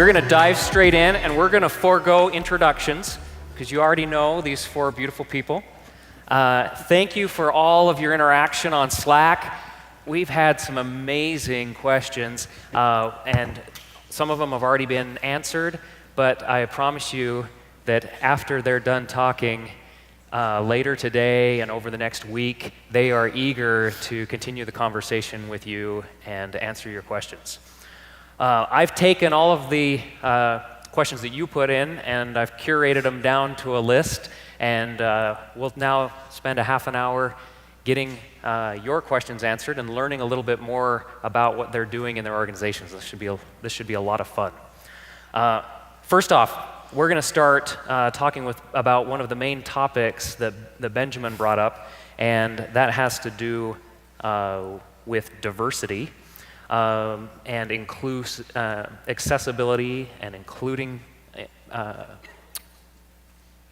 we're going to dive straight in, and we're going to forego introductions, because you already know these four beautiful people. Thank you for all of your interaction on Slack. We've had some amazing questions, and some of them have already been answered, but I promise you that after they're done talking, later today and over the next week, they are eager to continue the conversation with you and answer your questions. I've taken all of the questions that you put in, and I've curated them down to a list, and we'll now spend a half an hour getting your questions answered and learning a little bit more about what they're doing in their organizations. This should be a lot of fun. First off, we're going to start talking about one of the main topics that Benjamin brought up, and that has to do with diversity and accessibility and including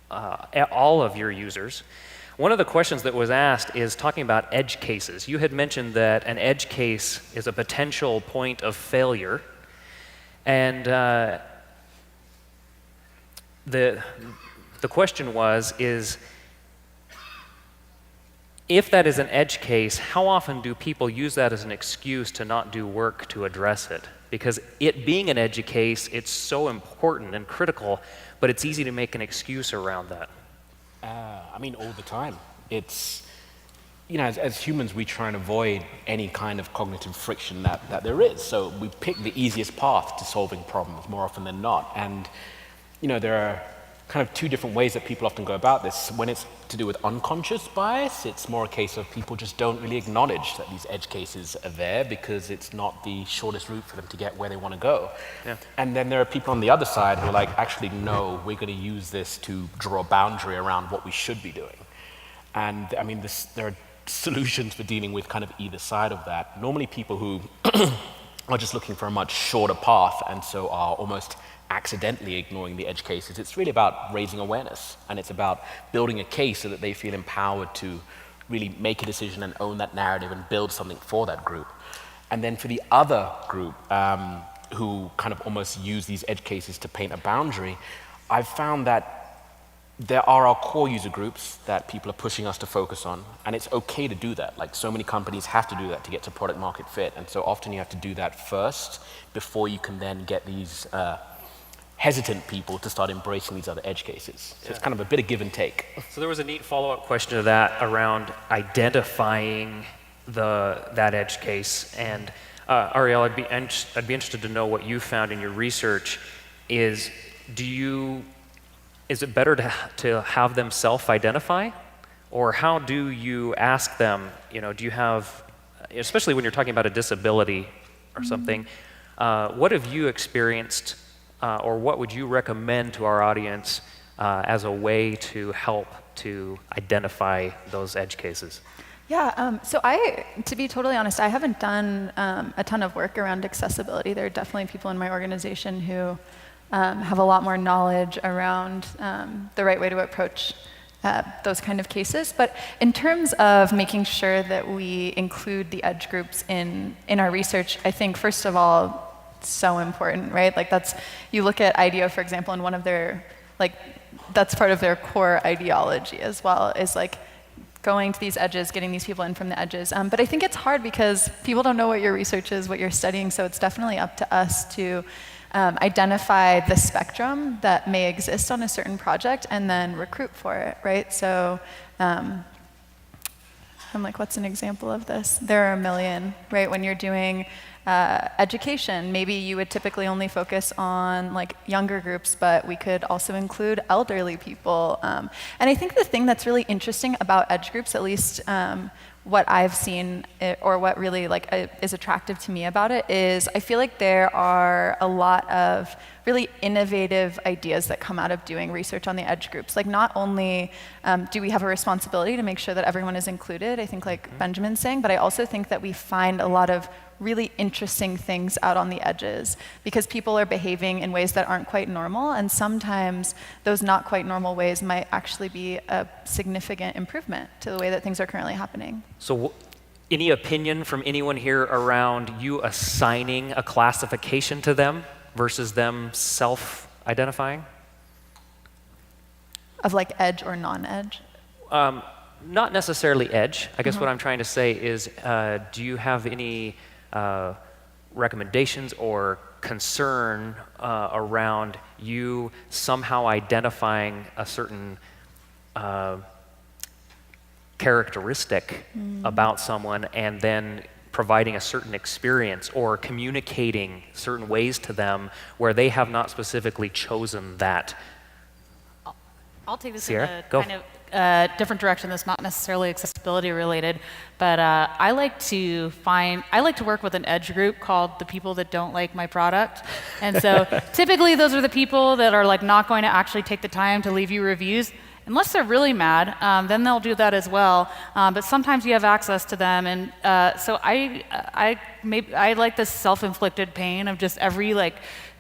all of your users. One of the questions that was asked is talking about edge cases. You had mentioned that an edge case is a potential point of failure, and the question is if that is an edge case, how often do people use that as an excuse to not do work to address it? Because it being an edge case, it's so important and critical, but it's easy to make an excuse around that. I mean, all the time. It's, you know, as humans, we try and avoid any kind of cognitive friction that there is. So we pick the easiest path to solving problems more often than not. And, you know, there are kind of two different ways that people often go about this. When it's to do with unconscious bias, it's more a case of people just don't really acknowledge that these edge cases are there because it's not the shortest route for them to get where they want to go. Yeah. And then there are people on the other side who are like, actually, no, we're going to use this to draw a boundary around what we should be doing. And I mean, there are solutions for dealing with kind of either side of that. Normally people who are just looking for a much shorter path and so are almost accidentally ignoring the edge cases. It's really about raising awareness, and it's about building a case so that they feel empowered to really make a decision and own that narrative and build something for that group. And then for the other group who kind of almost use these edge cases to paint a boundary, I've found that there are our core user groups that people are pushing us to focus on, and it's okay to do that. Like, so many companies have to do that to get to product market fit, and so often you have to do that first before you can then get these hesitant people to start embracing these other edge cases. So It's kind of a bit of give and take. So there was a neat follow-up question to that around identifying that edge case. And Ariel, I'd be interested to know what you found in your research. Is it better to have them self-identify, or how do you ask them? You know, do you have, especially when you're talking about a disability or something, what have you experienced? Or what would you recommend to our audience as a way to help to identify those edge cases? Yeah, so to be totally honest, I haven't done a ton of work around accessibility. There are definitely people in my organization who have a lot more knowledge around the right way to approach those kind of cases. But in terms of making sure that we include the edge groups in our research, I think first of all, so important, right? Like, you look at IDEO, for example, and one of their, that's part of their core ideology as well, is like going to these edges, getting these people in from the edges. But I think it's hard because people don't know what your research is, what you're studying, so it's definitely up to us to identify the spectrum that may exist on a certain project and then recruit for it, right? So I'm like, what's an example of this? There are a million, right? When you're doing education, maybe you would typically only focus on like younger groups, but we could also include elderly people. And I think the thing that's really interesting about edge groups, at least what I've seen, or what really is attractive to me about it, is I feel like there are a lot of really innovative ideas that come out of doing research on the edge groups. Like, not only do we have a responsibility to make sure that everyone is included, I think like Benjamin's saying, but I also think that we find a lot of really interesting things out on the edges because people are behaving in ways that aren't quite normal, and sometimes those not quite normal ways might actually be a significant improvement to the way that things are currently happening. So any opinion from anyone here around you assigning a classification to them? versus them self-identifying? Of like edge or non-edge? Not necessarily edge. I guess what I'm trying to say is, do you have any recommendations or concern around you somehow identifying a certain characteristic about someone and then providing a certain experience or communicating certain ways to them where they have not specifically chosen that? I'll take this Sierra, in a go. kind of different direction that's not necessarily accessibility related, but I like to work with an edge group called the people that don't like my product. And so typically those are the people that are like not going to actually take the time to leave you reviews. Unless they're really mad, then they'll do that as well. But sometimes you have access to them, and so I like this self-inflicted pain of just every like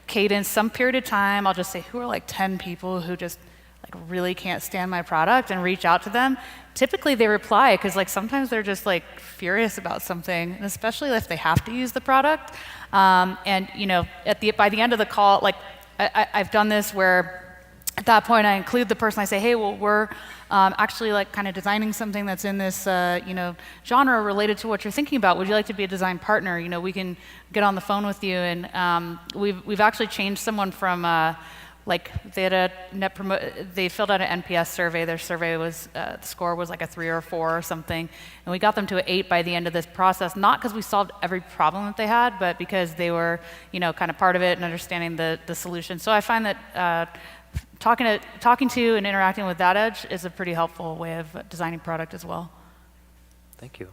cadence, some period of time, I'll just say, who are like 10 people who just like really can't stand my product, and reach out to them. Typically they reply because like sometimes they're just like furious about something, and especially if they have to use the product. And you know, by the end of the call, like I've done this where at that point, I include the person. I say, hey, well, we're actually like kind of designing something that's in this, genre related to what you're thinking about. Would you like to be a design partner? You know, we can get on the phone with you. And we've actually changed someone from like they had a they filled out an NPS survey. Their survey was the score was like a 3 or 4 or something, and we got them to an 8 by the end of this process. Not because we solved every problem that they had, but because they were, kind of part of it and understanding the solution. So I find that. Talking to and interacting with that edge is a pretty helpful way of designing product as well. Thank you.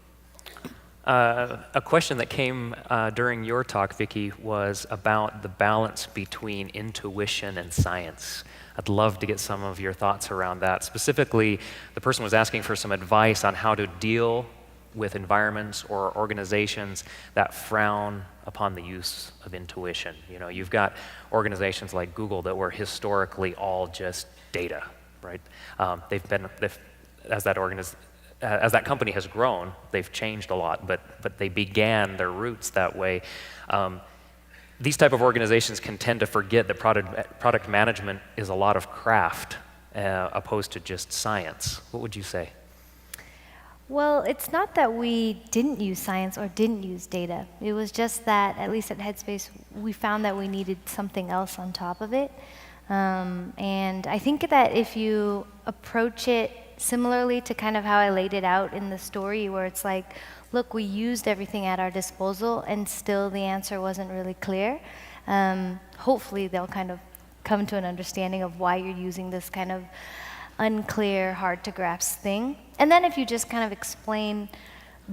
A question that came during your talk, Vicky, was about the balance between intuition and science. I'd love to get some of your thoughts around that. Specifically, the person was asking for some advice on how to deal with environments or organizations that frown upon the use of intuition. You've got organizations like Google that were historically all just data, right? As that company has grown, they've changed a lot, but they began their roots that way. These type of organizations can tend to forget that product management is a lot of craft opposed to just science. What would you say? Well, it's not that we didn't use science or didn't use data. It was just that, at least at Headspace, we found that we needed something else on top of it. And I think that if you approach it similarly to kind of how I laid it out in the story, where it's like, look, we used everything at our disposal and still the answer wasn't really clear, hopefully they'll kind of come to an understanding of why you're using this kind of unclear, hard to grasp thing. And then if you just kind of explain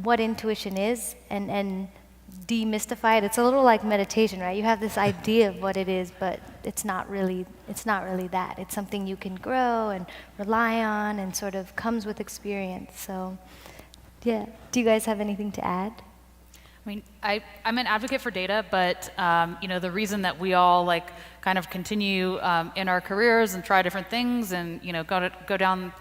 what intuition is and demystify it, it's a little like meditation, right? You have this idea of what it is, but it's not really that. It's something you can grow and rely on and sort of comes with experience. So, yeah. Do you guys have anything to add? I mean, I'm an advocate for data, but the reason that we all kind of continue in our careers and try different things and go down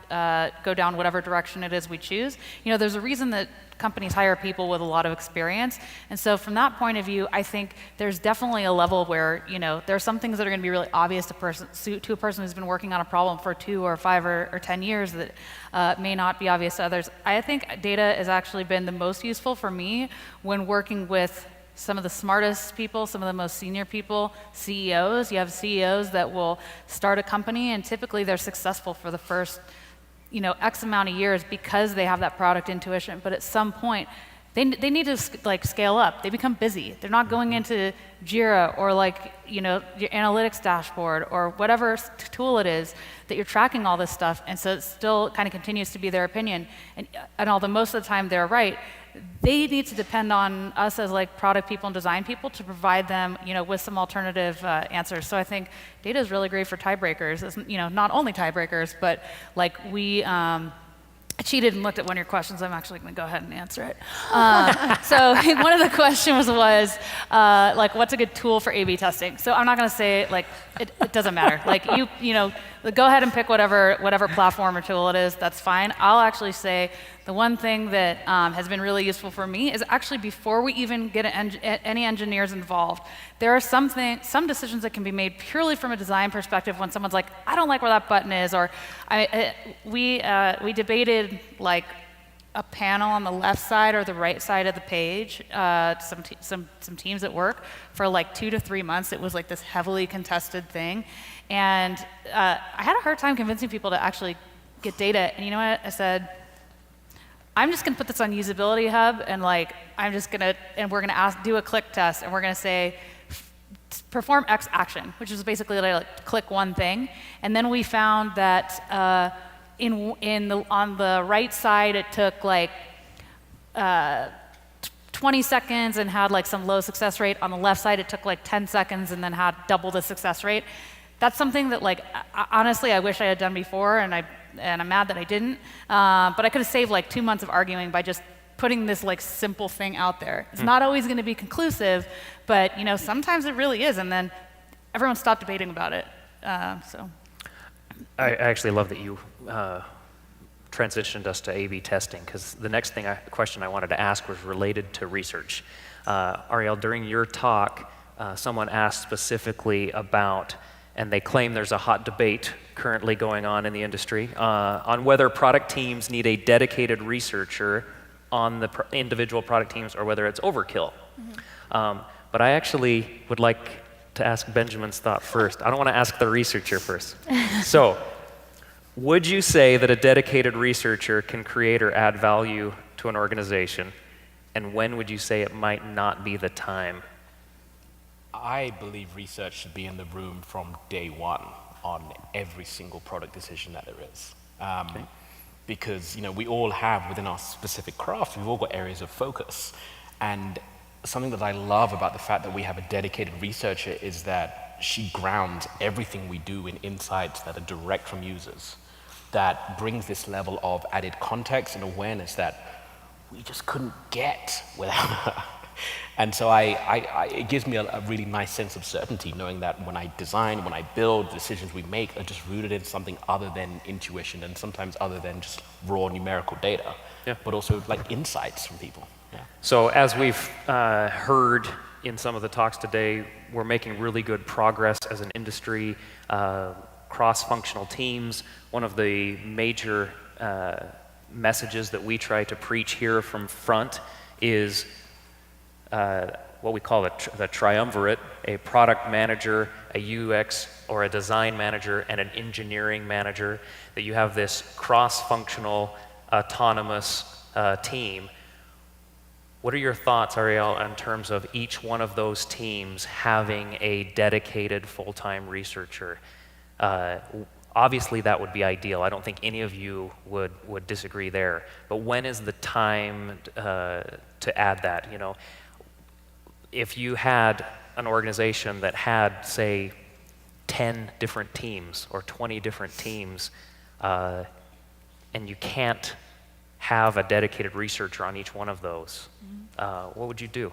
whatever direction it is we choose. There's a reason that companies hire people with a lot of experience, and so from that point of view, I think there's definitely a level where there are some things that are going to be really obvious to a person who's been working on a problem for 2 or 5 or 10 years that may not be obvious to others. I think data has actually been the most useful for me when working with some of the smartest people, some of the most senior people, CEOs. You have CEOs that will start a company, and typically they're successful for the first X amount of years because they have that product intuition. But at some point, they need to scale up. They become busy. They're not going into Jira or your analytics dashboard or whatever tool it is that you're tracking all this stuff. And so it still kind of continues to be their opinion. And although most of the time they're right, they need to depend on us as product people and design people to provide them, with some alternative answers. So I think data is really great for tiebreakers. It's, not only tiebreakers, but I cheated and looked at one of your questions. I'm actually going to go ahead and answer it. So one of the questions was, what's a good tool for A/B testing? So I'm not going to say it doesn't matter. Go ahead and pick whatever platform or tool it is. That's fine. I'll actually say The one thing that has been really useful for me is actually before we even get any engineers involved, there are some decisions that can be made purely from a design perspective when someone's like, I don't like where that button is, or we debated like a panel on the left side or the right side of the page, some teams at work, for like 2 to 3 months. It was like this heavily contested thing. And I had a hard time convincing people to actually get data. And you know what? I said, I'm just going to put this on Usability Hub, and like we're going to do a click test, and we're going to say, perform X action, which is basically like click one thing. And then we found that on the right side, it took like 20 seconds and had like some low success rate. On the left side, it took like 10 seconds and then had double the success rate. That's something that, like, honestly, I wish I had done before, and I'm mad that I didn't. But I could have saved like 2 months of arguing by just putting this like simple thing out there. It's not always going to be conclusive, but you know, sometimes it really is. And then everyone stopped debating about it. So. I actually love that you transitioned us to A/B testing, because the next question I wanted to ask was related to research. Ariel, during your talk, someone asked specifically about, and they claim there's a hot debate currently going on in the industry, on whether product teams need a dedicated researcher on the individual product teams or whether it's overkill. But I actually would like to ask Benjamin's thought first. I don't want to ask the researcher first. So, would you say that a dedicated researcher can create or add value to an organization? And when would you say it might not be the time? I believe research should be in the room from day one on every single product decision that there is. Because, you know, we all have within our specific craft, we've all got areas of focus. And something that I love about the fact that we have a dedicated researcher is that she grounds everything we do in insights that are direct from users, that brings this level of added context and awareness that we just couldn't get without her. And so it gives me a really nice sense of certainty, knowing that when I design, when I build, decisions we make are just rooted in something other than intuition, and sometimes other than just raw numerical data, but also like insights from people. Yeah. So as we've heard in some of the talks today, we're making really good progress as an industry, cross-functional teams. One of the major messages that we try to preach here from Front is what we call the triumvirate: a product manager, a UX or a design manager, and an engineering manager. That you have this cross-functional, autonomous team. What are your thoughts, Ariel, in terms of each one of those teams having a dedicated full-time researcher? Obviously, that would be ideal. I don't think any of you would disagree there. But when is the time to add that? You know, if you had an organization that had, say, 10 different teams or 20 different teams, and you can't have a dedicated researcher on each one of those, what would you do?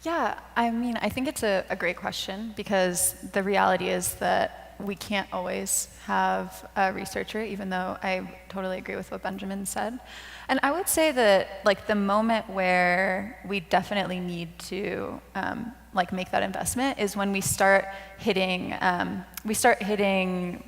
Yeah, I mean, I think it's a great question, because the reality is that we can't always have a researcher, even though I totally agree with what Benjamin said. And I would say that, like, the moment where we definitely need to make that investment is when we start hitting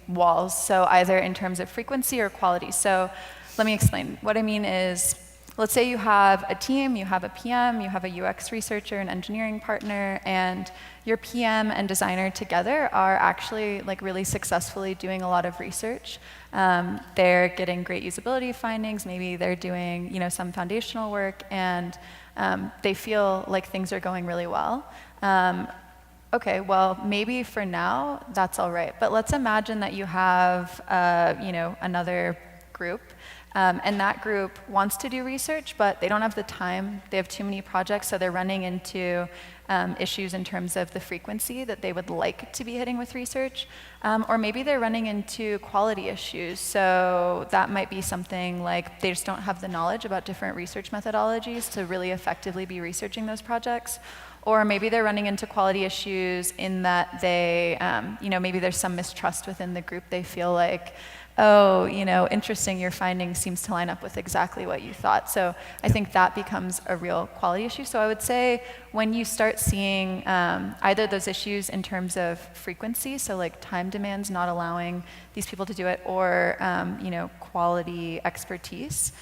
walls. So either in terms of frequency or quality. So let me explain. What I mean is, let's say you have a team, you have a PM, you have a UX researcher, an engineering partner, and your PM and designer together are actually like really successfully doing a lot of research. They're getting great usability findings, maybe they're doing some foundational work, and they feel like things are going really well. Okay, well, maybe for now that's all right, but let's imagine that you have another group. And that group wants to do research, but they don't have the time. They have too many projects, so they're running into issues in terms of the frequency that they would like to be hitting with research. Or maybe they're running into quality issues. So that might be something like they just don't have the knowledge about different research methodologies to really effectively be researching those projects. Or maybe they're running into quality issues in that they, maybe there's some mistrust within the group. They feel like oh, interesting, your finding seems to line up with exactly what you thought. So I think that becomes a real quality issue. So I would say when you start seeing either those issues in terms of frequency, so like time demands not allowing these people to do it, or quality expertise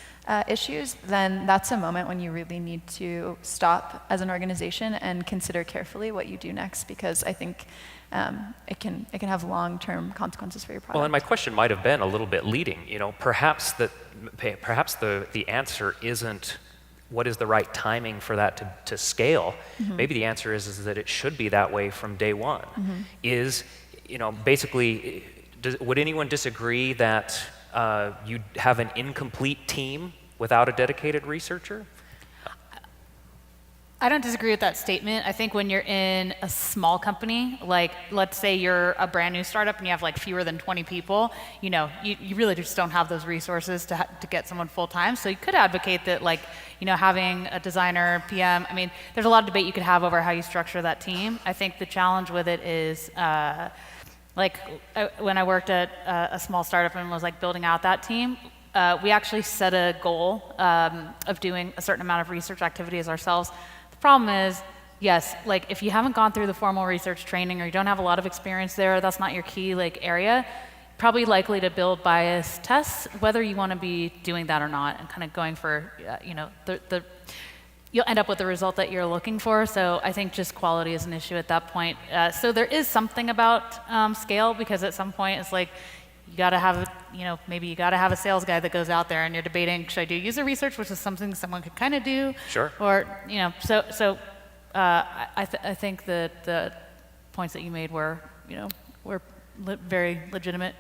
issues, then that's a moment when you really need to stop as an organization and consider carefully what you do next, because I think it can have long-term consequences for your product. Well, and my question might have been a little bit leading. Perhaps the answer isn't what is the right timing for that to scale. Maybe the answer is that it should be that way from day one. Basically, would anyone disagree that you have an incomplete team without a dedicated researcher? I don't disagree with that statement. I think when you're in a small company, like let's say you're a brand new startup and you have like fewer than 20 people, you really just don't have those resources to get someone full time. So you could advocate that, like, having a designer, PM. I mean, there's a lot of debate you could have over how you structure that team. I think the challenge with it is, when I worked at a small startup and was like building out that team, we actually set a goal of doing a certain amount of research activities ourselves. The problem is, yes, like if you haven't gone through the formal research training or you don't have a lot of experience there, that's not your key area, probably likely to build bias tests, whether you want to be doing that or not, and kind of going for, you'll end up with the result that you're looking for. So I think just quality is an issue at that point. So there is something about scale, because at some point it's like, you got to have, maybe you got to have a sales guy that goes out there and you're debating, should I do user research, which is something someone could kind of do? Sure. Or, I think that the points that you made were very legitimate.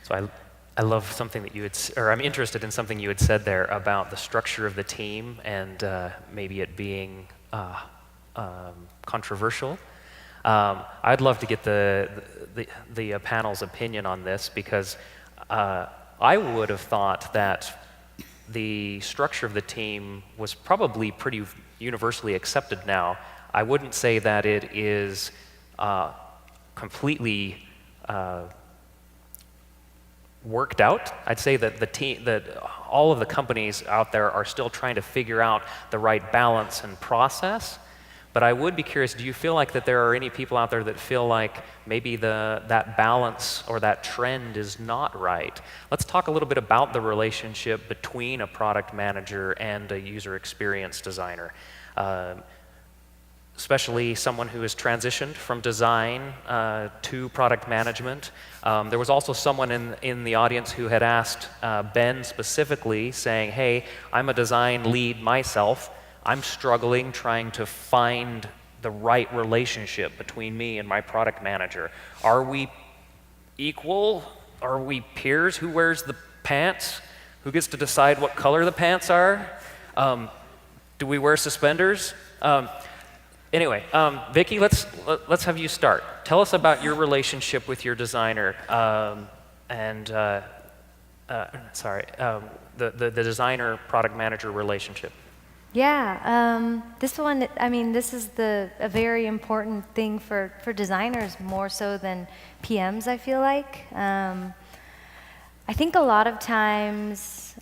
So I love something that you had, or I'm interested in something you had said there about the structure of the team and maybe it being controversial. I'd love to get the panel's opinion on this, because I would have thought that the structure of the team was probably pretty universally accepted now. I wouldn't say that it is completely worked out. I'd say that that all of the companies out there are still trying to figure out the right balance and process. But I would be curious, do you feel like that there are any people out there that feel like maybe that balance or that trend is not right? Let's talk a little bit about the relationship between a product manager and a user experience designer, especially someone who has transitioned from design to product management. There was also someone in the audience who had asked Ben specifically, saying, hey, I'm a design lead myself. I'm struggling trying to find the right relationship between me and my product manager. Are we equal? Are we peers? Who wears the pants? Who gets to decide what color the pants are? Do we wear suspenders? Anyway, Vicki, let's have you start. Tell us about your relationship with your designer the designer product manager relationship. Yeah, this is a very important thing for designers, more so than PMs, I feel like. I think a lot of times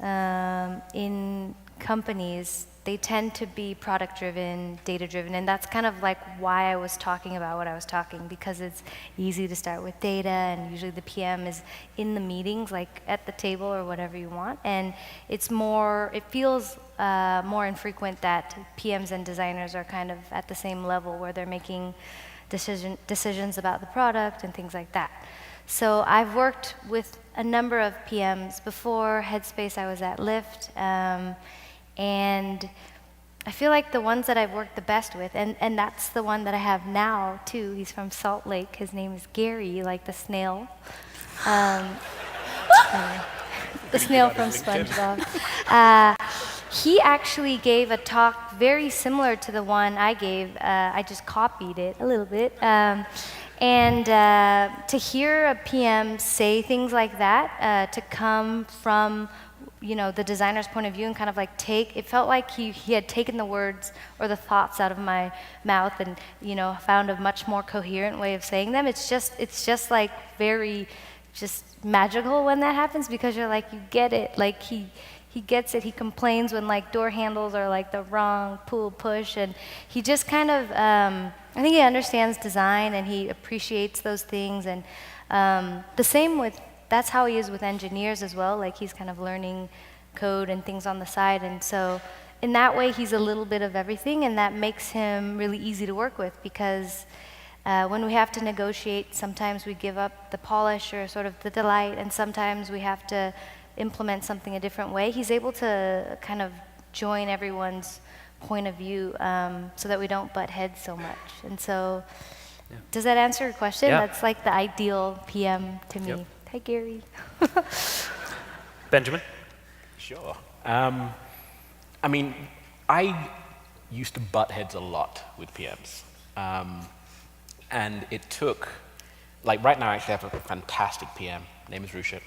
in companies, they tend to be product-driven, data-driven, and that's kind of like why I was talking about what I was talking, because it's easy to start with data, and usually the PM is in the meetings, like at the table or whatever you want, and it feels more infrequent that PMs and designers are kind of at the same level where they're making decisions about the product and things like that. So I've worked with a number of PMs before Headspace. I was at Lyft. And I feel like the ones that I've worked the best with, and that's the one that I have now, too. He's from Salt Lake. His name is Gary, like the snail. The snail from SpongeBob. He actually gave a talk very similar to the one I gave. I just copied it a little bit. And to hear a PM say things like that, to come from the designer's point of view and kind of like it felt like he had taken the words or the thoughts out of my mouth and, found a much more coherent way of saying them. It's just like very just magical when that happens because you're like, you get it. Like he gets it. He complains when like door handles are like the wrong pull push, and he just kind of I think he understands design and he appreciates those things. And the same with that's how he is with engineers as well. Like he's kind of learning code and things on the side, and so in that way he's a little bit of everything, and that makes him really easy to work with because when we have to negotiate, sometimes we give up the polish or sort of the delight, and sometimes we have to implement something a different way. He's able to kind of join everyone's point of view so that we don't butt heads so much. And so, does that answer your question? Yeah. That's like the ideal PM to me. Yep. Hi, Gary. Benjamin? Sure. I mean, I used to butt heads a lot with PMs. And it took, like right now I actually have a fantastic PM, name is Rusha.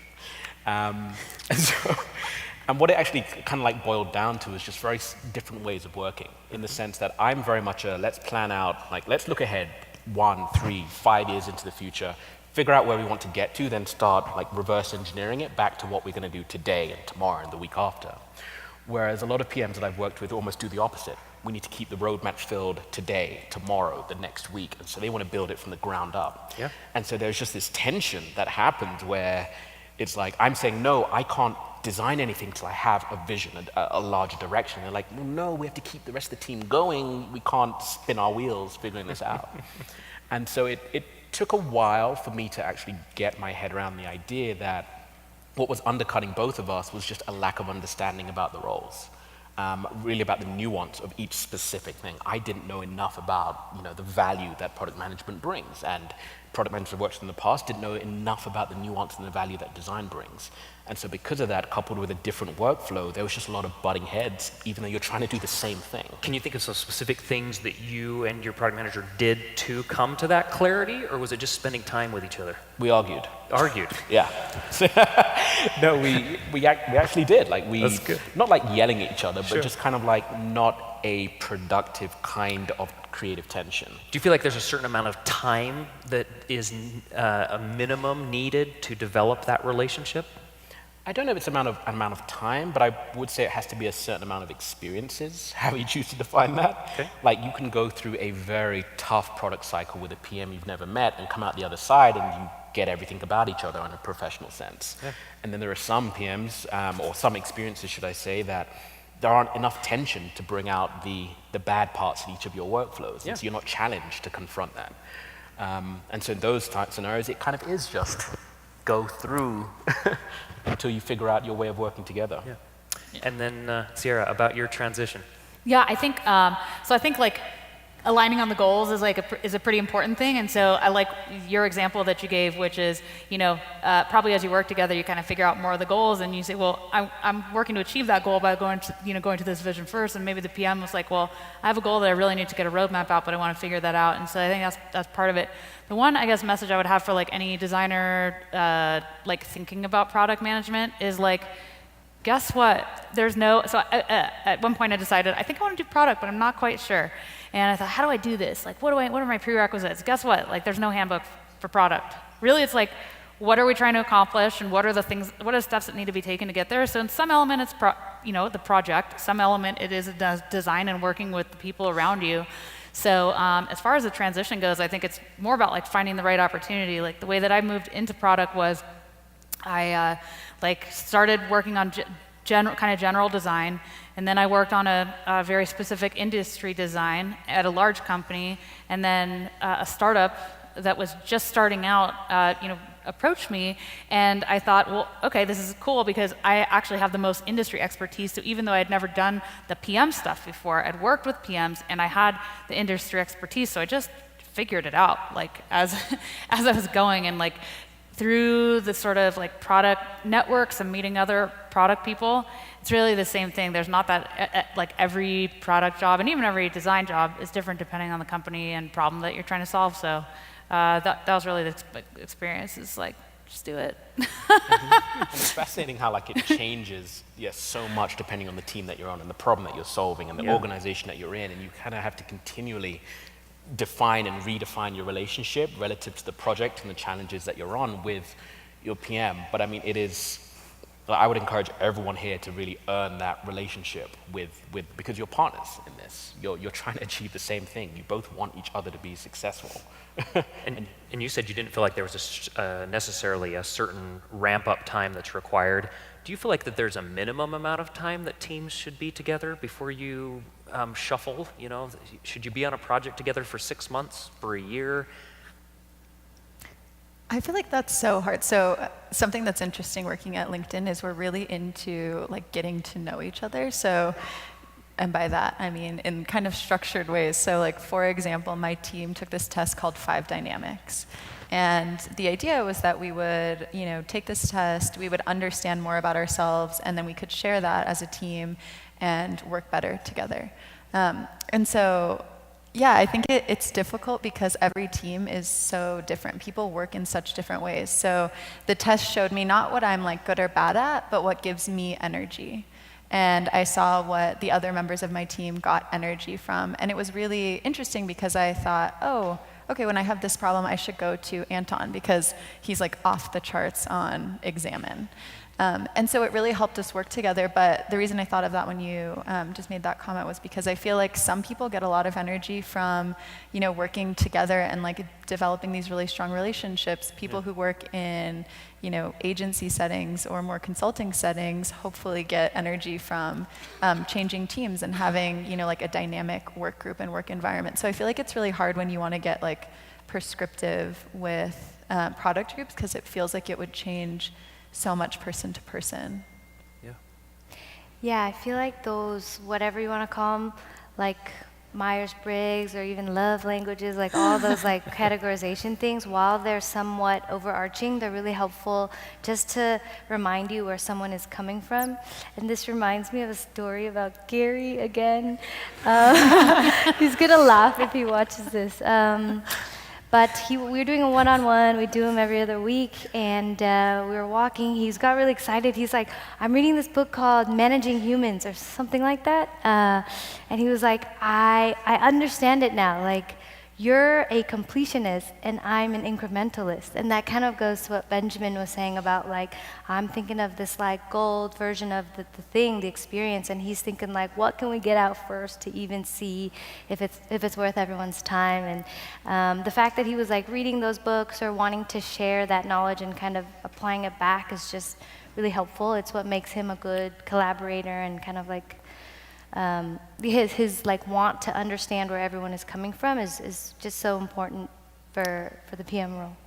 And what it actually kind of like boiled down to is just very different ways of working, in the sense that I'm very much a let's plan out, like let's look ahead 1, 3, 5 years into the future, figure out where we want to get to, then start like reverse engineering it back to what we're going to do today and tomorrow and the week after. Whereas a lot of PMs that I've worked with almost do the opposite. We need to keep the roadmap filled today, tomorrow, the next week, and so they want to build it from the ground up. Yeah. And so there's just this tension that happens where it's like, I'm saying, no, I can't design anything till I have a vision, a larger direction. They're like, well, no, we have to keep the rest of the team going. We can't spin our wheels figuring this out. And so it took a while for me to actually get my head around the idea that what was undercutting both of us was just a lack of understanding about the roles. Really about the nuance of each specific thing. I didn't know enough about the value that product management brings, and product managers I've worked with in the past didn't know enough about the nuance and the value that design brings. And so because of that, coupled with a different workflow, there was just a lot of butting heads, even though you're trying to do the same thing. Can you think of some specific things that you and your product manager did to come to that clarity, or was it just spending time with each other? We argued. Argued. Yeah. No, we actually did. Like That's good. not like yelling at each other, Sure. but just kind of like not a productive kind of creative tension. Do you feel like there's a certain amount of time that is a minimum needed to develop that relationship? I don't know if it's amount of time, but I would say it has to be a certain amount of experiences, how you choose to define that. Okay. Like you can go through a very tough product cycle with a PM you've never met and come out the other side and you get everything about each other in a professional sense. Yeah. And then there are some PMs, or some experiences, should I say, that there aren't enough tension to bring out the bad parts in each of your workflows. Yeah. And so you're not challenged to confront that. And so in those type scenarios, it kind of is just go through until you figure out your way of working together. Yeah. And then Sierra, about your transition. Yeah, I think so. I think like aligning on the goals is like is a pretty important thing, and so I like your example that you gave, which is probably as you work together, you kind of figure out more of the goals, and you say, well, I'm working to achieve that goal by going to this vision first, and maybe the PM was like, well, I have a goal that I really need to get a roadmap out, but I want to figure that out, and so I think that's part of it. The one, I guess, message I would have for like any designer like thinking about product management is like, guess what? There's no, so at one point I decided, I think I want to do product, but I'm not quite sure. And I thought, how do I do this? Like, what are my prerequisites? Guess what? Like, there's no handbook for product. Really, it's like, what are we trying to accomplish, and what are the steps that need to be taken to get there? So in some element, it's the project. Some element, it is design and working with the people around you. So as far as the transition goes, I think it's more about like finding the right opportunity. Like the way that I moved into product was, I started working on general design, and then I worked on a very specific industry design at a large company, and then a startup that was just starting out, approached me, and I thought, well, okay, this is cool because I actually have the most industry expertise. So even though I had never done the PM stuff before, I'd worked with PMs and I had the industry expertise, so I just figured it out, like as I was going, and like through the sort of like product networks and meeting other product people, it's really the same thing. There's not that, like every product job and even every design job is different depending on the company and problem that you're trying to solve. So that was really the experience, is like, just do it. And it's fascinating how like it changes, so much depending on the team that you're on and the problem that you're solving and the organization that you're in, and you kind of have to continually define and redefine your relationship relative to the project and the challenges that you're on with your PM. But I mean, it is, I would encourage everyone here to really earn that relationship with because you're partners in this. You're trying to achieve the same thing. You both want each other to be successful. And you said you didn't feel like there was necessarily a certain ramp-up time that's required. Do you feel like that there's a minimum amount of time that teams should be together before you shuffle? You know, should you be on a project together for 6 months, for a year? I feel like that's so hard. So something that's interesting working at LinkedIn is we're really into like getting to know each other. So, and by that I mean in kind of structured ways. So like for example, my team took this test called 5 Dynamics. And the idea was that we would, you know, take this test, we would understand more about ourselves, and then we could share that as a team and work better together. And so yeah, I think it's difficult because every team is so different. People work in such different ways. So the test showed me not what I'm like good or bad at, but what gives me energy. And I saw what the other members of my team got energy from. And it was really interesting because I thought, oh, okay, when I have this problem, I should go to Anton because he's like off the charts on Examine. And so it really helped us work together. But the reason I thought of that when you just made that comment was because I feel like some people get a lot of energy from, you know, working together and like developing these really strong relationships. People who work in, you know, agency settings or more consulting settings hopefully get energy from changing teams and having, you know, like a dynamic work group and work environment. So I feel like it's really hard when you want to get like prescriptive with product groups because it feels like it would change so much person to person. Yeah. Yeah, I feel like those, whatever you want to call them, like Myers-Briggs or even love languages, like all those like categorization things, while they're somewhat overarching, they're really helpful just to remind you where someone is coming from. And this reminds me of a story about Gary again. He's going to laugh if he watches this. But we were doing a one-on-one. We do them every other week, and we were walking. He's got really excited. He's like, I'm reading this book called Managing Humans or something like that. And he was like, I understand it now. Like, you're a completionist, and I'm an incrementalist. And that kind of goes to what Benjamin was saying about, like, I'm thinking of this, like, gold version of the thing, the experience, and he's thinking, like, what can we get out first to even see if it's worth everyone's time? And the fact that he was, like, reading those books or wanting to share that knowledge and kind of applying it back is just really helpful. It's what makes him a good collaborator and kind of, like, his like want to understand where everyone is coming from is just so important for the PM role.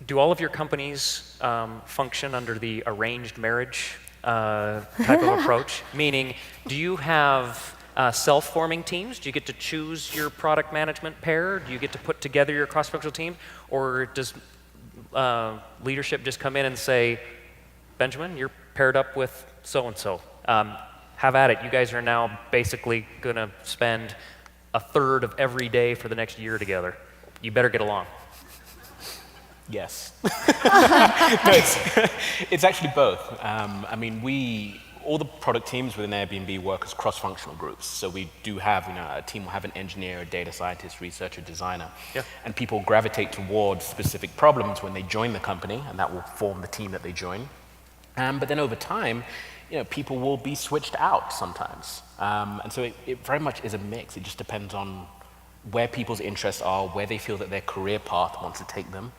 Do all of your companies function under the arranged marriage type of approach? Meaning, do you have self-forming teams? Do you get to choose your product management pair? Do you get to put together your cross-functional team? Or does leadership just come in and say, Benjamin, you're paired up with so-and-so. Have at it. You guys are now basically going to spend a third of every day for the next year together. You better get along. Yes. No, it's actually both. I mean, all the product teams within Airbnb work as cross-functional groups. So we do have, you know, a team will have an engineer, a data scientist, researcher, designer. Yeah. And people gravitate towards specific problems when they join the company, and that will form the team that they join. But then over time, you know, people will be switched out sometimes. And so it very much is a mix. It just depends on where people's interests are, where they feel that their career path wants to take them,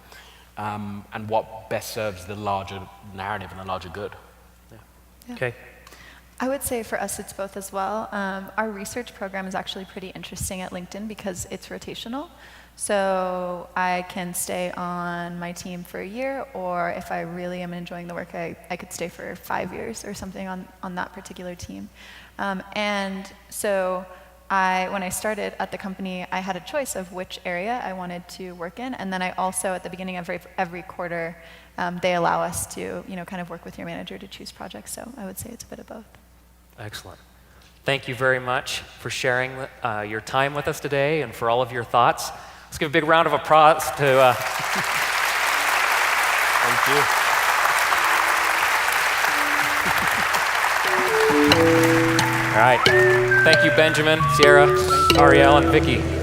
and what best serves the larger narrative and the larger good. Yeah. Okay. I would say for us it's both as well. Our research program is actually pretty interesting at LinkedIn because it's rotational. So I can stay on my team for a year, or if I really am enjoying the work, I could stay for 5 years or something on that particular team. And so when I started at the company, I had a choice of which area I wanted to work in, and then I also, at the beginning of every quarter, they allow us to, you know, kind of work with your manager to choose projects. So I would say it's a bit of both. Excellent. Thank you very much for sharing your time with us today and for all of your thoughts. Let's give a big round of applause to... Thank you. All right. Thank you, Benjamin, Sierra, Ariel, and Vicky.